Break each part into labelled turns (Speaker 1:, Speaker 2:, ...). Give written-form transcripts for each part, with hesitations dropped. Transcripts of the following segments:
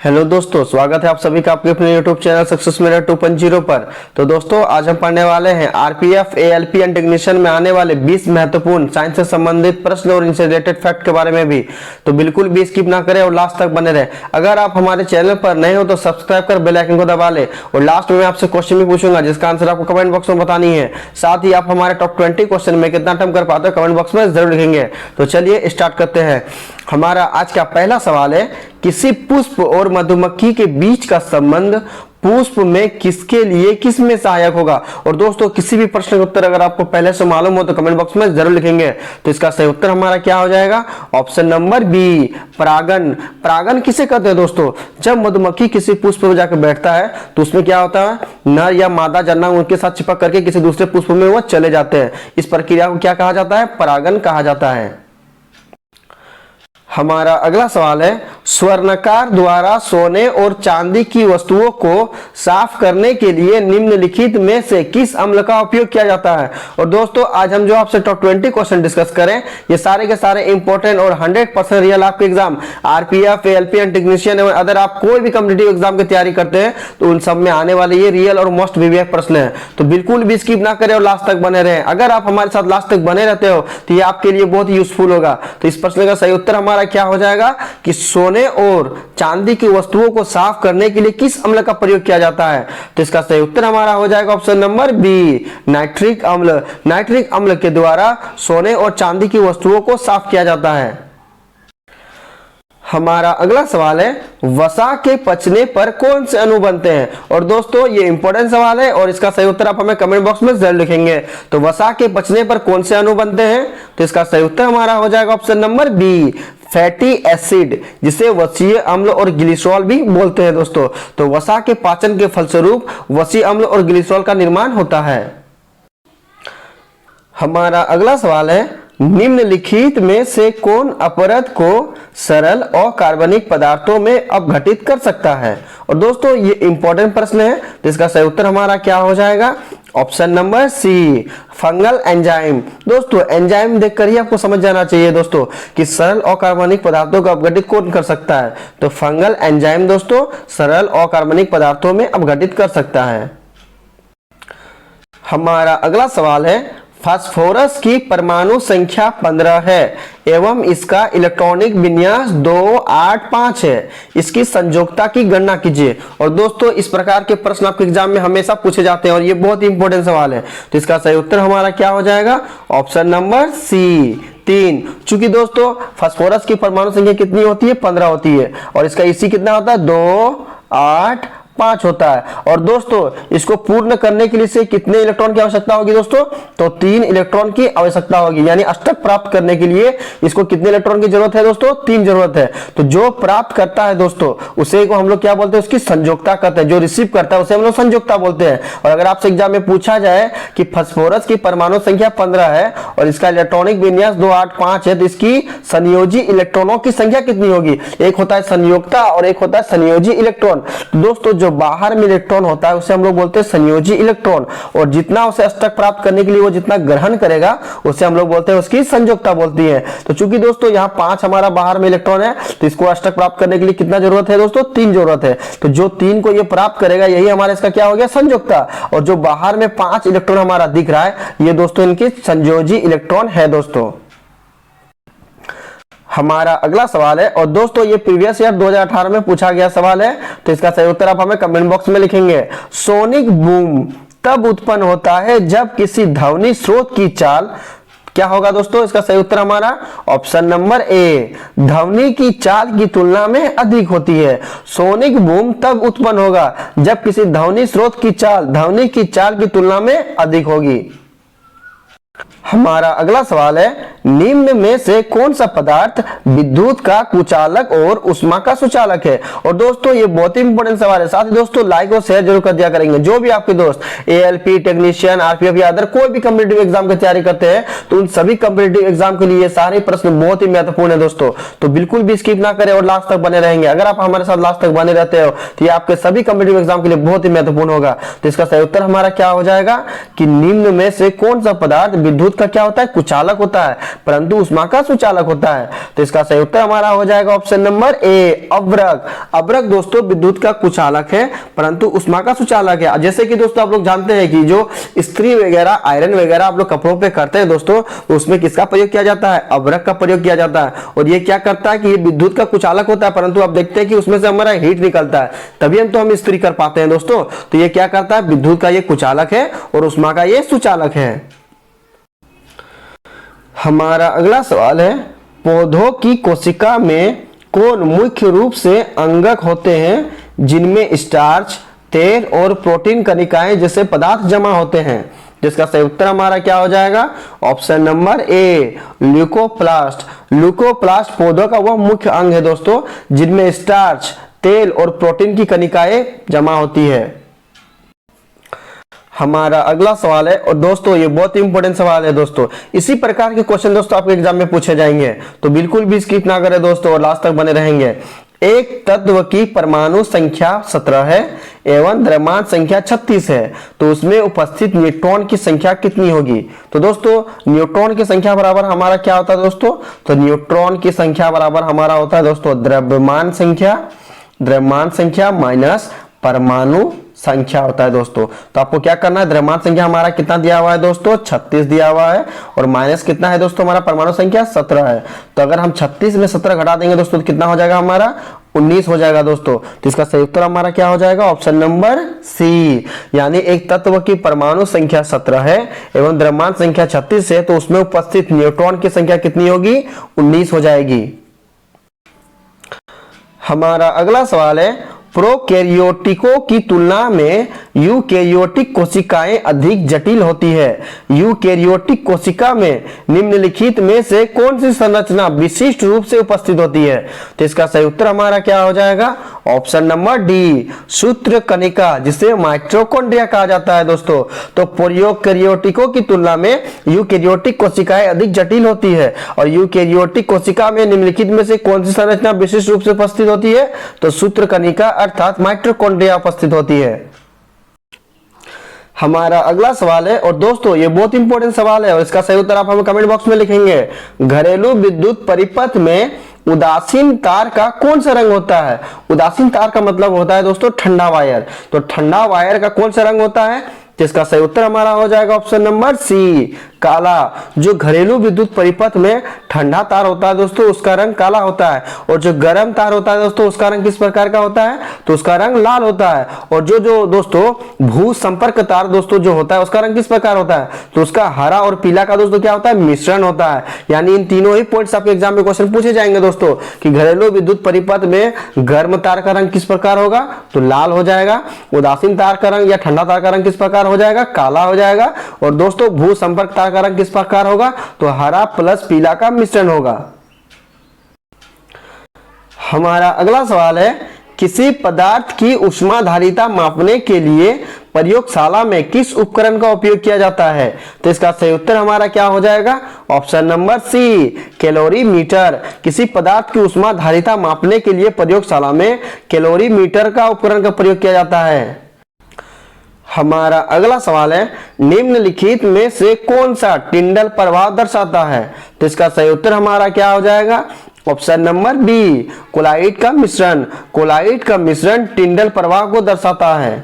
Speaker 1: Hello दोस्तों, स्वागत है आप सभी का आपके अपने यूट्यूब चैनल सक्सेस मेरठ 2.0 पर। तो दोस्तों आज हम पढ़ने वाले हैं आरपीएफ एएलपी एंड टेक्नीशियन में आने वाले 20 महत्वपूर्ण साइंस से संबंधित प्रश्न और इनसे रिलेटेड फैक्ट के बारे में भी। तो बिल्कुल भी स्किप ना करें और लास्ट तक बने रहें। अगर आप हमारे चैनल पर नए हो तो सब्सक्राइब कर बेल आइकन को दबा ले। और लास्ट में आपसे क्वेश्चन भी पूछूंगा जिसका आंसर आपको कमेंट बॉक्स में बतानी है। साथ ही आप हमारे टॉप 20 क्वेश्चन में कितना अटेम्प्ट कर पाते हो कमेंट बॉक्स में जरूर लिखेंगे। तो चलिए स्टार्ट करते हैं। हमारा आज का पहला सवाल है, किसी पुष्प और मधुमक्खी के बीच का संबंध पुष्प में किसके लिए किस में सहायक होगा। और दोस्तों किसी भी प्रश्न का उत्तर अगर आपको पहले से मालूम हो तो कमेंट बॉक्स में जरूर लिखेंगे। तो इसका सही उत्तर हमारा क्या हो जाएगा? ऑप्शन नंबर बी, परागन। परागन किसे कहते हैं दोस्तों? जब मधुमक्खी किसी पुष्प पर जाकर बैठता है तो उसमें क्या होता है, नर या मादा जनना उनके साथ चिपक करके किसी दूसरे पुष्प में वो चले जाते हैं। इस प्रक्रिया को क्या कहा जाता है? परागन कहा जाता है। हमारा अगला सवाल है, स्वर्णकार द्वारा सोने और चांदी की वस्तुओं को साफ करने के लिए निम्नलिखित में से किस अम्ल का उपयोग किया जाता है। और दोस्तों आज हम जो आपसे टॉप 20 क्वेश्चन डिस्कस करें, ये सारे के सारे इंपॉर्टेंट और 100% रियल आपके exam RPF ALP and technician एवं अदर आप कोई भी कॉम्पिटिटिव एग्जाम की तैयारी करते हैं तो उन सब में आने वाले ये रियल और मोस्ट वीवीआईपी प्रश्न है। तो बिल्कुल भी स्किप ना करें और लास्ट तक बने रहें। अगर आप हमारे साथ लास्ट तक बने रहते हो तो ये आपके लिए बहुत ही यूजफुल होगा। तो इस प्रश्न का सही उत्तर हमारा क्या हो जाएगा कि सोने और चांदी की वस्तुओं को साफ करने के लिए किस अम्ल का प्रयोग किया जाता है। तो इसका सही उत्तर हमारा हो जाएगा ऑप्शन नंबर बी, नाइट्रिक अम्ल। नाइट्रिक अम्ल के द्वारा सोने और चांदी की वस्तुओं को साफ किया जाता है। हमारा अगला सवाल है, वसा के पचने पर कौन से अणु बनते हैं। और दोस्तों ये इंपॉर्टेंट सवाल है और इसका सही उत्तर आप हमें कमेंट बॉक्स में जरूर लिखेंगे। तो वसा के पचने पर कौन से अणु बनते हैं? तो इसका सही उत्तर हमारा हो जाएगा option number B, fatty acid, जिसे वसीय अम्ल और ग्लिसरॉल भी बोलते हैं दोस्तों। तो वसा के पाचन के फलस्वरूप वसीय अम्ल और ग्लिसरॉल का निर्माण होता है। हमारा अगला सवाल है, निम्नलिखित में से कौन अपरद को सरल और कार्बनिक पदार्थों में अपघटित कर सकता है। और दोस्तों ये इंपॉर्टेंट प्रश्न है। तो इसका सही उत्तर हमारा क्या हो जाएगा? Option number C, fungal enzyme. दोस्तों एंजाइम देखकर ही आपको समझ जाना चाहिए दोस्तों कि सरल और कार्बनिक पदार्थों को अपघटित कौन कर सकता है। तो फंगल एंजाइम दोस्तों सरल और कार्बनिक पदार्थों में अपघटित कर सकता है। हमारा अगला सवाल है, फास्फोरस की परमाणु संख्या 15 है एवं इसका इलेक्ट्रॉनिक विन्यास 285 है। इसकी संयोजकता की गणना कीजिए। और दोस्तों इस प्रकार के प्रश्न आपके एग्जाम में हमेशा पूछे जाते हैं और ये बहुत ही इंपॉर्टेंट सवाल है। तो इसका सही उत्तर हमारा क्या हो जाएगा? Option number C, 3। चूंकि दोस्तों फास्फोरस की परमाणु संख्या कितनी होती है? 15 होती है और इसका इसी कितना होता है? 2, 8, 5 होता है। और दोस्तों इसको पूर्ण करने के लिए से कितने इलेक्ट्रॉन की आवश्यकता होगी दोस्तों? तो 3 इलेक्ट्रॉन की आवश्यकता होगी। यानी अष्टक प्राप्त करने के लिए इसको कितने इलेक्ट्रॉन की जरूरत है दोस्तों? 3 जरूरत है। तो जो प्राप्त करता है दोस्तों उसे को हम लोग क्या बोलते हैं? उसकी संयोजकता कहते हैं। जो रिसीव करता है उसे हम लोग संयोजकता बोलते हैं। और अगर आपसे एग्जाम में पूछा जाए कि फास्फोरस की परमाणु संख्या 15 है और इसका इलेक्ट्रॉनिक विन्यास 285 है तो इसकी संयोजी इलेक्ट्रॉनों की संख्या कितनी होगी? एक होता है संयोजकता और एक होता है संयोजी इलेक्ट्रॉन। दोस्तों जो बाहर में इलेक्ट्रॉन होता है उसे हम लोग बोलते हैं संयोजी इलेक्ट्रॉन और जितना उसे अष्टक प्राप्त करने के लिए वो जितना ग्रहण करेगा उसे हम लोग बोलते हैं उसकी संयोजकता बोलती है। तो चूंकि दोस्तों यहाँ 5 हमारा बाहर में इलेक्ट्रॉन है तो इसको अष्टक प्राप्त करने के लिए कितना जरूरत है दोस्तों? 3 जरूरत है। तो जो 3 को ये प्राप्त करेगा यही हमारा इसका क्या हो गया? संयोजकता। और जो बाहर में 5 इलेक्ट्रॉन हमारा दिख रहा है ये दोस्तों इनकी संयोजी इलेक्ट्रॉन है दोस्तों। हमारा अगला सवाल है और दोस्तों ये प्रीवियस ईयर 2018 में पूछा गया सवाल है। तो इसका सही उत्तर आप हमें कमेंट बॉक्स में लिखेंगे। सोनिक बूम तब उत्पन्न होता है जब किसी ध्वनि स्रोत की चाल क्या होगा दोस्तों? इसका सही उत्तर हमारा ऑप्शन नंबर ए, ध्वनि की चाल की तुलना में अधिक होती है। सोनिक बूम तब उत्पन्न होगा जब किसी ध्वनि स्रोत की चाल ध्वनि की चाल की तुलना में अधिक होगी। हमारा अगला सवाल है, निम्न में से कौन सा पदार्थ विद्युत का कुचालक और उष्मा का सुचालक है। और दोस्तों ये बहुत ही इंपॉर्टेंट सवाल है। साथ ही दोस्तों लाइक और शेयर जरूर कर दिया करेंगे। जो भी आपके दोस्त एएलपी टेक्नीशियन आरपीएफ या अदर कोई भी कॉम्पिटिटिव एग्जाम की तैयारी करते हैं तो उन सभी कॉम्पिटिटिव एग्जाम के लिए सारे प्रश्न बहुत ही महत्वपूर्ण है दोस्तों। तो बिल्कुल भी स्किप ना करें और लास्ट तक बने रहेंगे। अगर आप हमारे साथ लास्ट तक बने रहते हो तो ये आपके सभी कॉम्पिटिटिव एग्जाम के लिए बहुत ही महत्वपूर्ण होगा। तो इसका सही उत्तर हमारा क्या हो जाएगा कि निम्न में से कौन सा पदार्थ विद्युत का क्या होता है, कुचालक होता है, परंतु उष्मा का सुचालक होता है। तो इसका सही उत्तर हमारा हो जाएगा ऑप्शन नंबर ए, अवरक। अवरक दोस्तों विद्युत का कुचालक है परंतु उष्मा का सुचालक है। जैसे कि दोस्तों आप लोग जानते हैं कि जो इस्त्री वगैरह, आयरन वगैरह आप लोग कपड़ों पे करते हैं दोस्तों, तो उसमें किसका प्रयोग किया जाता है, अवरक का प्रयोग किया जाता है। और ये क्या करता है कि ये विद्युत का कुचालक होता है, परंतु आप देखते हैं कि उसमें से हमारा हीट निकलता है, तभी हम इस्त्री कर पाते हैं दोस्तों। तो ये क्या करता है, विद्युत का ये कुचालक है और उष्मा का ये सुचालक है। हमारा अगला सवाल है, पौधों की कोशिका में कौन मुख्य रूप से अंगक होते हैं जिनमें स्टार्च, तेल और प्रोटीन कणिकाएं जैसे पदार्थ जमा होते हैं। जिसका सही उत्तर हमारा क्या हो जाएगा, option number A, leucoplast. Leucoplast पौधों का वह मुख्य अंग है दोस्तों जिनमें स्टार्च, तेल और प्रोटीन की कणिकाएं जमा होती है। हमारा अगला सवाल है, और दोस्तों ये बहुत इंपॉर्टेंट सवाल है दोस्तों, इसी प्रकार के क्वेश्चन दोस्तों आपके एग्जाम में पूछे जाएंगे, तो बिल्कुल भी स्किप ना करें दोस्तों और लास्ट तक बने रहेंगे। एक तत्व की परमाणु संख्या 17 है एवं द्रव्यमान संख्या 36 है, तो उसमें उपस्थित न्यूट्रॉन की संख्या कितनी होगी। तो दोस्तों न्यूट्रॉन की संख्या बराबर हमारा क्या होता है दोस्तों, तो न्यूट्रॉन की संख्या बराबर हमारा होता है दोस्तों द्रव्यमान संख्या माइनस परमाणु संख्या होता है दोस्तों। तो आपको क्या करना है, द्रव्यमान संख्या हमारा कितना दिया हुआ है दोस्तों, 36 दिया हुआ है, और माइनस कितना है दोस्तों, हमारा परमाणु संख्या 17 है। तो अगर हम 36 में 17 घटा देंगे दोस्तों तो कितना हो जाएगा हमारा, 19 हो जाएगा दोस्तों। तो इसका सही उत्तर हमारा क्या हो जाएगा, ऑप्शन नंबर सी, यानी एक तत्व की परमाणु संख्या 17 है एवं द्रव्यमान संख्या 36 है, तो उसमें उपस्थित न्यूट्रॉन की संख्या कितनी होगी, 19 हो जाएगी। हमारा अगला सवाल है, प्रोकैरियोटिकों की तुलना में यूकैरियोटिक कोशिकाएं अधिक जटिल होती है। यूकैरियोटिक कोशिका में निम्नलिखित में से कौन सी संरचना विशिष्ट रूप से उपस्थित होती है। तो इसका सही उत्तर हमारा क्या हो जाएगा, ऑप्शन नंबर डी, सूत्र कणिका, जिसे माइटोकॉन्ड्रिया कहा जाता है दोस्तों। तो प्रोकैरियोटिकों की तुलना में यूकैरियोटिक कोशिकाएं अधिक जटिल होती है, और यूकैरियोटिक कोशिका में निम्नलिखित में से कौन सी संरचना विशिष्ट रूप से उपस्थित होती है, तो सूत्र कणिका अर्थात माइटोकॉन्ड्रिया उपस्थित होती है। हमारा अगला सवाल है, और दोस्तों ये बहुत इंपॉर्टेंट सवाल है और इसका सही उत्तर आप हमें कमेंट बॉक्स में लिखेंगे। घरेलू विद्युत परिपथ में उदासीन तार का कौन सा रंग होता है। उदासीन तार का मतलब होता है दोस्तों ठंडा वायर। तो ठंडा वायर का कौन सा रंग होता है, जिसका सही उत्तर हमारा हो जाएगा ऑप्शन नंबर सी, काला। जो घरेलू विद्युत परिपथ में ठंडा तार होता है दोस्तों उसका रंग काला होता है, और जो गर्म तार होता है दोस्तों उसका रंग किस प्रकार का होता है, तो उसका रंग लाल होता है। और जो दोस्तों भू संपर्क तार दोस्तों जो होता है उसका रंग किस प्रकार होता है, तो उसका हरा और पीला का दोस्तों क्या होता है, मिश्रण होता है। यानी इन तीनों ही पॉइंट्स आपके एग्जाम में क्वेश्चन पूछे जाएंगे दोस्तों, कि घरेलू विद्युत परिपथ में गर्म तार का रंग किस प्रकार होगा, तो लाल हो जाएगा। उदासीन तार का रंग या ठंडा तार का रंग किस प्रकार हो जाएगा, काला हो जाएगा। और दोस्तों भू संपर्क तार का रंग किस प्रकार होगा, तो हरा प्लस पीला का मिश्रण होगा। हमारा अगला सवाल है, किसी पदार्थ की ऊष्माधारिता मापने के लिए प्रयोगशाला में किस उपकरण का उपयोग किया जाता है। तो इसका सही उत्तर हमारा क्या हो जाएगा, ऑप्शन नंबर सी, कैलोरीमीटर। किसी पदार्थ की ऊष्माधारिता मापने के लिए प्रयोगशाला में कैलोरीमीटर का उपकरण का प्रयोग किया जाता है। हमारा अगला सवाल है, निम्नलिखित में से कौन सा टिंडल प्रवाह दर्शाता है। तो इसका सही उत्तर हमारा क्या हो जाएगा, ऑप्शन नंबर बी, कोलाइड का मिश्रण। कोलाइड का मिश्रण टिंडल प्रवाह को दर्शाता है।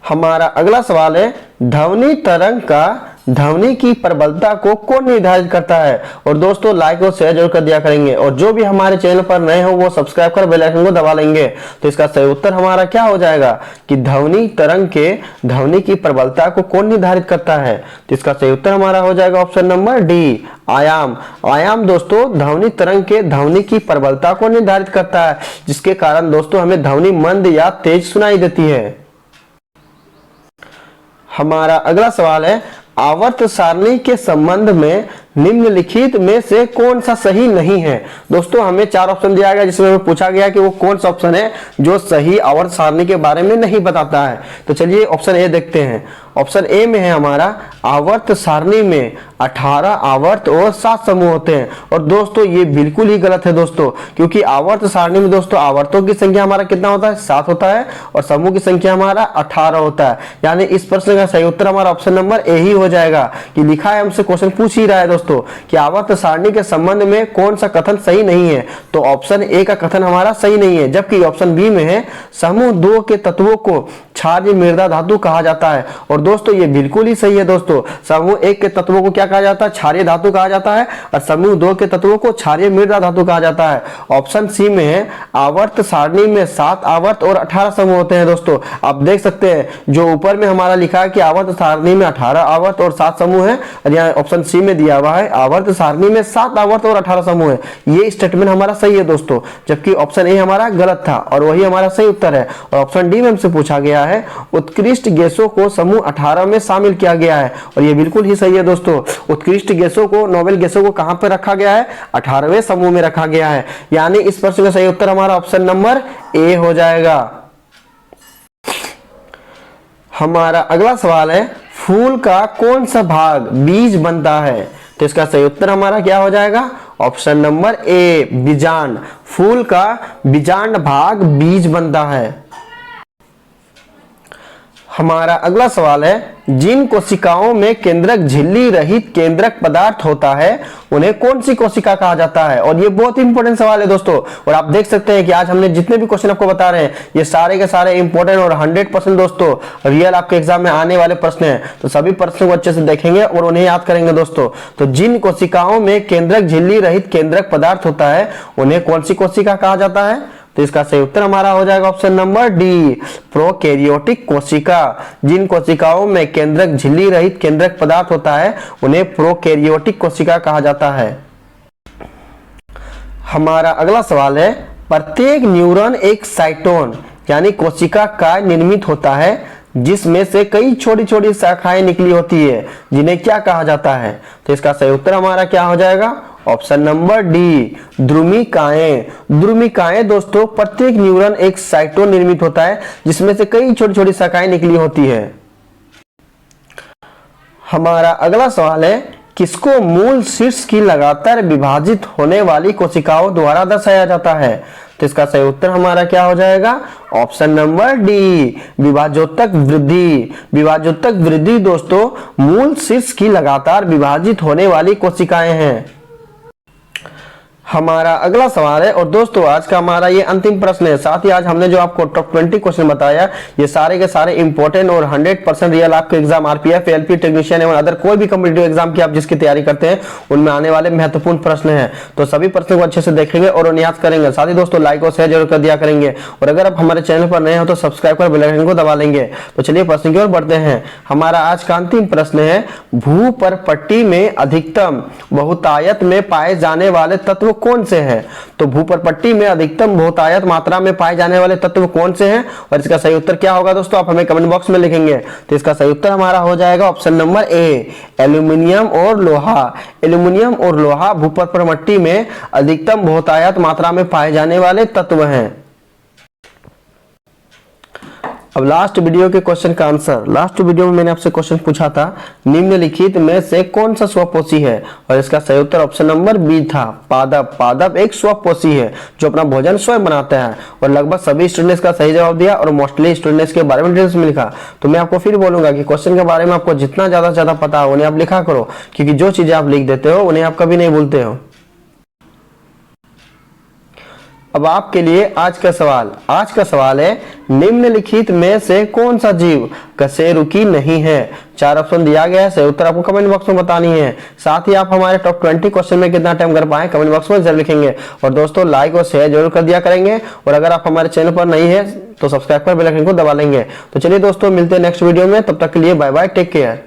Speaker 1: हमारा अगला सवाल है, ध्वनि तरंग का ध्वनि की प्रबलता को कौन निर्धारित करता है। और दोस्तों लाइक और शेयर जरूर कर दिया करेंगे, और जो भी हमारे चैनल पर नए हो वो सब्सक्राइब कर बेल आइकन को दबा लेंगे। तो इसका सही उत्तर हमारा क्या हो जाएगा, कि ध्वनि तरंग के ध्वनि की प्रबलता को कौन निर्धारित करता है। तो इसका सही उत्तर हमारा हो जाएगा ऑप्शन नंबर डी, आयाम। आयाम दोस्तों ध्वनि तरंग के ध्वनि की प्रबलता को निर्धारित करता है, जिसके कारण दोस्तों हमें ध्वनि मंद या तेज सुनाई देती है। हमारा अगला सवाल है, आवर्त सारणी के संबंध में निम्नलिखित में से कौन सा सही नहीं है। दोस्तों हमें 4 ऑप्शन दिया गया जिसमें हमें पूछा गया कि वो कौन सा ऑप्शन है जो सही आवर्त सारणी के बारे में नहीं बताता है। तो चलिए ऑप्शन ए देखते हैं। ऑप्शन ए में है हमारा आवर्त सारणी में 18 आवर्त और 7 समूह होते हैं। और दोस्तों ये बिल्कुल ही गलत है दोस्तों, क्योंकि आवर्त सारणी में दोस्तों आवर्तों की संख्या हमारा कितना होता है, 7 होता है, और समूह की संख्या हमारा 18 होता है। यानी इस प्रश्न का सही उत्तर हमारा ऑप्शन नंबर ए ही हो जाएगा। कि लिखा है, हमसे क्वेश्चन पूछ ही रहा है दोस्तों कि आवर्त सारणी के संबंध में कौन सा कथन सही नहीं है, तो ऑप्शन ए का कथन हमारा सही नहीं है। जबकि ऑप्शन बी में है समूह 2 के तत्वों को क्षारीय मृदा धातु कहा जाता है। और दोस्तों ये बिल्कुल ही सही है दोस्तों, समूह 1 के तत्वों को क्या कहा जाता है, क्षारीय धातु कहा जाता है, और समूह 2 के तत्वों को क्षारीय मृदा धातु कहा जाता है। ऑप्शन सी में है आवर्त सारणी में 7 आवर्त और 18 समूह होते हैं। दोस्तों आप देख सकते हैं जो ऊपर में हमारा लिखा है कि आवर्त सारणी में 18 आवर्त और 7 समूह है, और यहाँ ऑप्शन सी में दिया हुआ है आवर्त सारणी में 7 आवर्त और 18 समूह है। ये स्टेटमेंट हमारा सही है दोस्तों, जबकि ऑप्शन ए हमारा गलत था और वही हमारा सही उत्तर है। और ऑप्शन डी में हमसे पूछा गया है उत्कृष्ट गैसों को समूह 18 में शामिल किया गया है, और ये बिल्कुल ही सही है दोस्तों। उत्कृष्ट गैसों को, नोबेल गैसों को कहां पर रखा गया है, 18वें समूह में रखा गया है। यानी इस प्रश्न का सही उत्तर हमारा ऑप्शन नंबर ए हो जाएगा। हमारा अगला सवाल है फूल का कौन सा भाग बीज बनता है, तो इसका सही उत्तर हमारा क्या हो जाएगा, ऑप्शन नंबर ए बीजांड। फूल का बीजांड भाग बीज बनता है। हमारा अगला सवाल है जिन कोशिकाओं में केंद्रक झिल्ली रहित केंद्रक पदार्थ होता है उन्हें कौन सी कोशिका कहा जाता है। और ये बहुत इंपॉर्टेंट सवाल है दोस्तों, और आप देख सकते हैं कि आज हमने जितने भी क्वेश्चन आपको बता रहे हैं ये सारे के सारे इंपॉर्टेंट और 100% दोस्तों रियल आपके एग्जाम में आने वाले प्रश्न हैं। तो सभी प्रश्नों को अच्छे से देखेंगे और उन्हें याद करेंगे दोस्तों। तो जिन कोशिकाओं में केंद्रक झिल्ली रहित केंद्रक पदार्थ होता है उन्हें कौन सी कोशिका कहा जाता है, तो इसका सही उत्तर हमारा हो जाएगा ऑप्शन नंबर डी प्रोकैरियोटिक कोशिका। जिन कोशिकाओं में केंद्रक झिल्ली रहित केंद्रक पदार्थ होता है उन्हें प्रोकैरियोटिक कोशिका कहा जाता है। हमारा अगला सवाल है प्रत्येक न्यूरॉन एक साइटोन यानी कोशिका का निर्मित होता है जिसमें से कई छोटी छोटी शाखाएं निकली होती है, जिन्हें क्या कहा जाता है, तो इसका सही उत्तर हमारा क्या हो जाएगा, ऑप्शन नंबर डी द्रुमिकाएं। द्रुमिकाएं दोस्तों प्रत्येक न्यूरॉन एक साइटोन निर्मित होता है जिसमें से कई छोटी छोटी शाखाएं निकली होती है। हमारा अगला सवाल है किसको मूल शीर्ष की लगातार विभाजित होने वाली कोशिकाओं द्वारा दर्शाया जाता है, तो इसका सही उत्तर हमारा क्या हो जाएगा, ऑप्शन नंबर डी विभाजोत्तक वृद्धि। विभाजोत्तक वृद्धि दोस्तों मूल शीर्ष की लगातार विभाजित होने वाली कोशिकाएं हैं। हमारा अगला सवाल है, और दोस्तों आज का हमारा ये अंतिम प्रश्न है। साथ ही आज हमने जो आपको टॉप 20 क्वेश्चन बताया ये सारे के सारे इंपॉर्टेंट और 100% रियल आपके एग्जाम आरपीएफ, एलपी टेक्नीशियन एवं अदर कोई भी कॉम्पिटिटिव एग्जाम की आप जिसकी तैयारी करते हैं उनमें आने वाले महत्वपूर्ण प्रश्न हैं। तो सभी प्रश्नों को अच्छे से देखेंगे और उन्हें याद करेंगे। साथ ही दोस्तों लाइक और शेयर जरूर कर दिया करेंगे, और अगर आप हमारे चैनल पर नए हो तो सब्सक्राइब कर बेल आइकन को दबा लेंगे। तो चलिए प्रश्न की ओर बढ़ते हैं। हमारा आज का अंतिम प्रश्न है भूपरपट्टी में अधिकतम बहुतायत में पाए जाने वाले तत्व कौन से हैं, तो भूपरपट्टी में अधिकतम बहुतायत मात्रा में पाए जाने वाले तत्व कौन से हैं, और इसका सही उत्तर क्या होगा दोस्तों आप हमें कमेंट बॉक्स में लिखेंगे। तो इसका सही उत्तर हमारा हो जाएगा ऑप्शन नंबर ए एल्यूमिनियम और लोहा। एल्यूमिनियम और लोहा भूपरपट्टी में अधिकतम बहुतायत मात्रा में पाए जाने वाले तत्व हैं। अब लास्ट वीडियो के क्वेश्चन का आंसर। लास्ट वीडियो में मैंने आपसे क्वेश्चन पूछा था निम्नलिखित में से कौन सा स्वपोषी है, और इसका सही उत्तर ऑप्शन नंबर बी था पादप। पादप एक स्वपोषी है जो अपना भोजन स्वयं बनाता है, और लगभग सभी स्टूडेंट्स का सही जवाब दिया और मोस्टली स्टूडेंट्स के बारे में डिटेल्स में लिखा। तो मैं आपको फिर बोलूंगा कि क्वेश्चन के बारे में आपको जितना ज्यादा से ज्यादा पता हो उन्हें आप लिखा करो, क्योंकि जो चीजें आप लिख देते हो उन्हें आप कभी नहीं भूलते हो। अब आपके लिए आज का सवाल है निम्नलिखित में से कौन सा जीव कशेरुकी नहीं है। 4 ऑप्शन दिया गया है, सही उत्तर आपको कमेंट बॉक्स में बतानी है। साथ ही आप हमारे टॉप 20 क्वेश्चन में कितना टाइम कर पाए कमेंट बॉक्स में जरूर लिखेंगे, और दोस्तों लाइक और शेयर जरूर कर दिया करेंगे, और अगर आप हमारे चैनल पर नहीं है तो सब्सक्राइब कर बेल आइकन को दबा लेंगे। तो चलिए दोस्तों मिलते हैं नेक्स्ट वीडियो में, तब तक के लिए बाय बाय, टेक केयर।